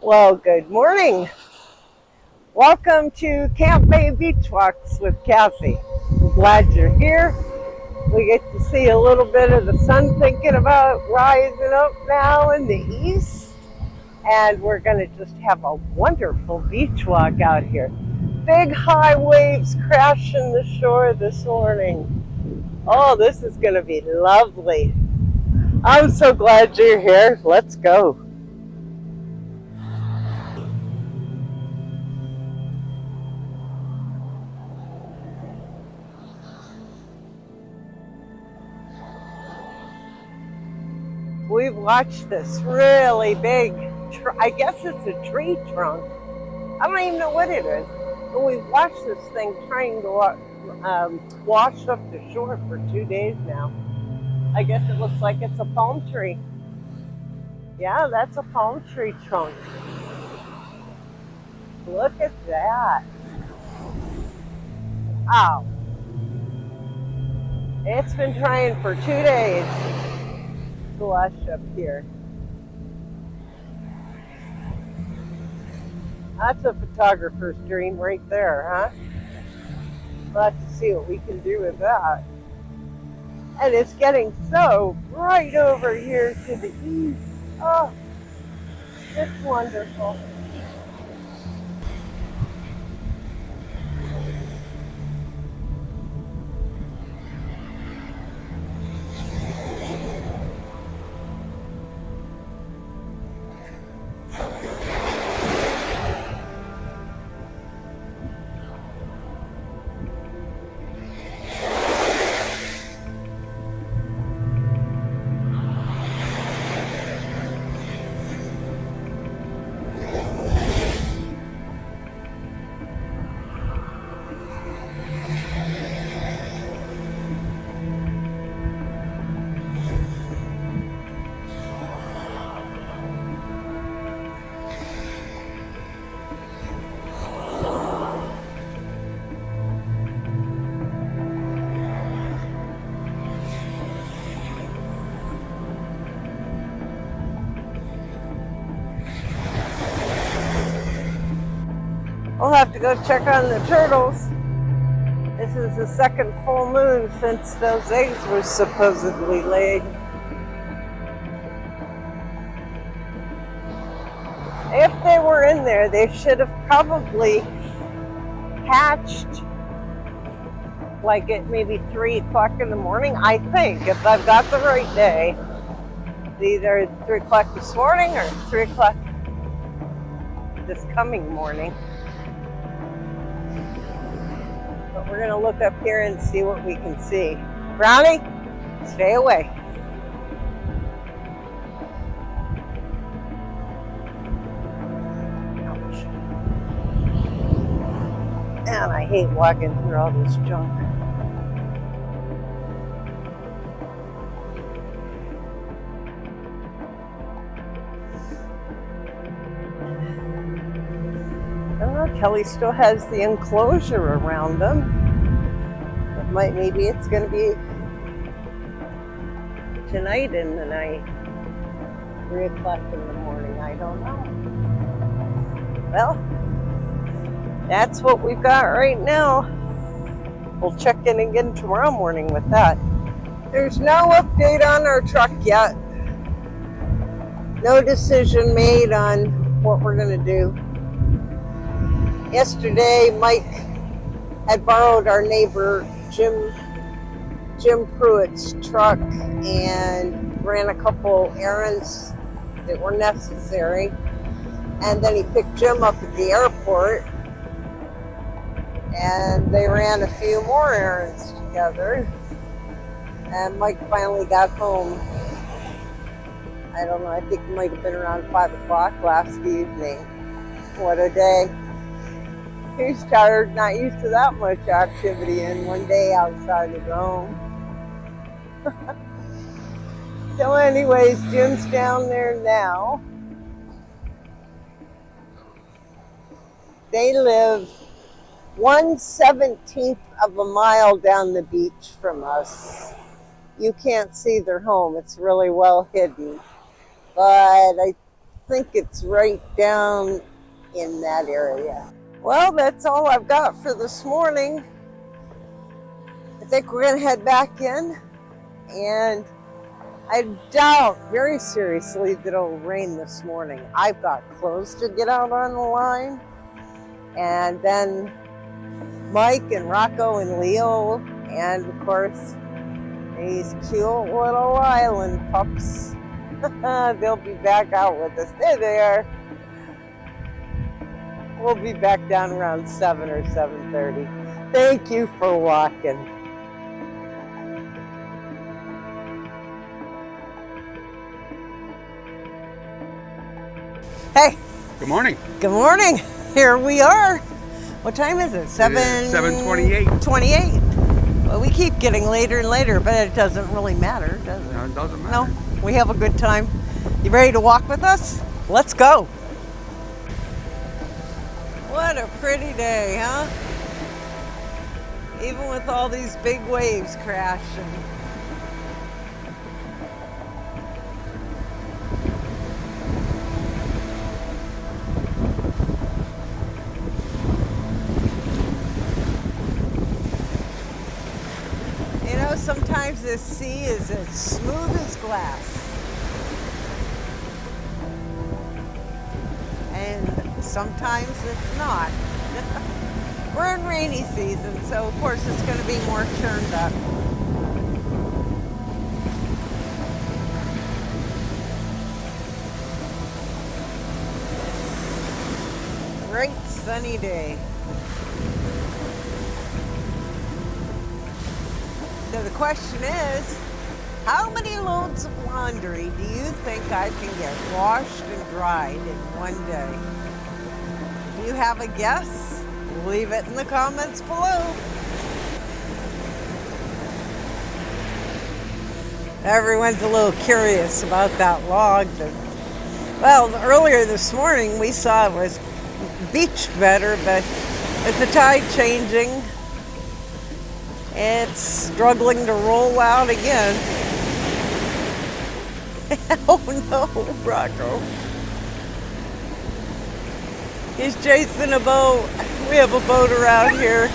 Well, good morning. Welcome to Camp Bay Beach Walks with Cathy. I'm glad you're here. We get to see a little bit of the sun thinking about rising up now in the east. And we're going to just have a wonderful beach walk out here. Big high waves crashing the shore this morning. Oh, this is going to be lovely. I'm so glad you're here. Let's go. We've watched this really big, I guess it's a tree trunk. I don't even know what it is. But we've watched this thing trying to wash up the shore for 2 days now. I guess it looks like it's a palm tree. Yeah, that's a palm tree trunk. Look at that. Wow. It's been trying for 2 days to wash up here. That's a photographer's dream right there, huh? We'll have to see what we can do with that. And it's getting so bright over here to the east. Oh, it's wonderful. We'll have to go check on the turtles. This is the second full moon since those eggs were supposedly laid. If they were in there, they should have probably hatched like at maybe 3 o'clock in the morning, I think, if I've got the right day. Either 3 o'clock this morning or 3 o'clock this coming morning. But we're going to look up here and see what we can see. Brownie, stay away. Ouch. And I hate walking through all this junk. I don't know, Kelly still has the enclosure around them. Maybe it's going to be tonight in the night, 3 o'clock in the morning, I don't know. Well, that's what we've got right now. We'll check in again tomorrow morning with that. There's no update on our truck yet. No decision made on what we're going to do. Yesterday, Mike had borrowed our neighbor Jim Pruitt's truck and ran a couple errands that were necessary. And then he picked Jim up at the airport and they ran a few more errands together. And Mike finally got home. I don't know, I think it might have been around 5 o'clock last evening. What a day. He's tired, not used to that much activity in one day outside his home. So anyways, Jim's down there now. They live 1/17 of a mile down the beach from us. You can't see their home. It's really well hidden. But I think it's right down in that area. Well, that's all I've got for this morning. I think we're gonna head back in, and I doubt very seriously that it'll rain this morning. I've got clothes to get out on the line, and then Mike and Rocco and Leo, and of course these cute little island pups. They'll be back out with us. There they are. We'll be back down around 7 or 7:30. Thank you for walking. Hey. Good morning. Good morning. Here we are. What time is it? 7:28. 28. Well, we keep getting later and later, but it doesn't really matter, does it? No, it doesn't matter. No, we have a good time. You ready to walk with us? Let's go. What a pretty day, huh? Even with all these big waves crashing. You know, sometimes this sea is as smooth as glass. And sometimes it's not. We're in rainy season, so of course it's going to be more churned up. Great sunny day. So the question is, how many loads of laundry do you think I can get washed and dried in one day? If you have a guess, leave it in the comments below. Everyone's a little curious about that log. Well, earlier this morning we saw it was beached better, but with the tide changing, it's struggling to roll out again. Oh no, Rocco. He's chasing a boat. We have a boat around here.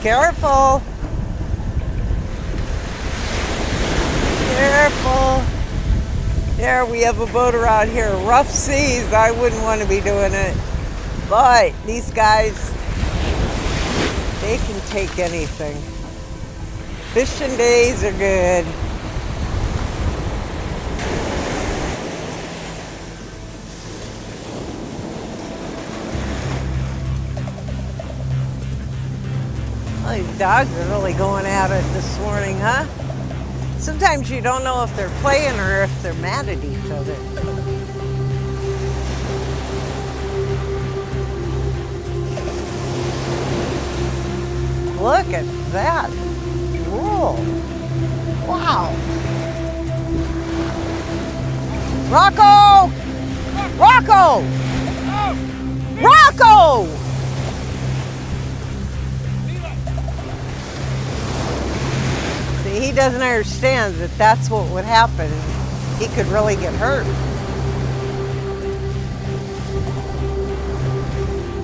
Careful. Careful. There, we have a boat around here. Rough seas, I wouldn't want to be doing it. But these guys, they can take anything. Fishing days are good. Well, these dogs are really going at it this morning, huh? Sometimes you don't know if they're playing or if they're mad at each other. Look at that. Whoa. Wow. Rocco! Rocco! Rocco! See, he doesn't understand that that's what would happen. He could really get hurt.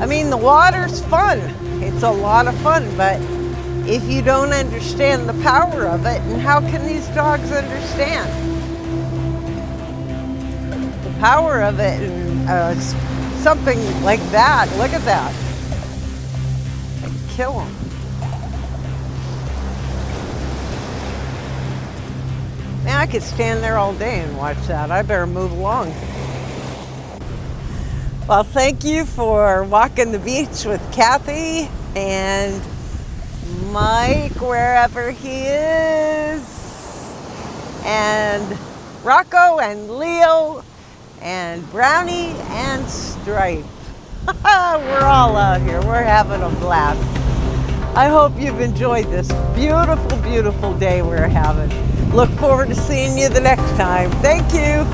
I mean, the water's fun. It's a lot of fun, but if you don't understand the power of it, and how can these dogs understand the power of it, and something like that? Look at that. I could kill them. Man, I could stand there all day and watch that. I better move along. Well, thank you for walking the beach with Cathy and Mike, wherever he is, and Rocco and Leo and Brownie and Stripe. We're all out here. We're having a blast. I hope you've enjoyed this beautiful, beautiful day we're having. Look forward to seeing you the next time. Thank you.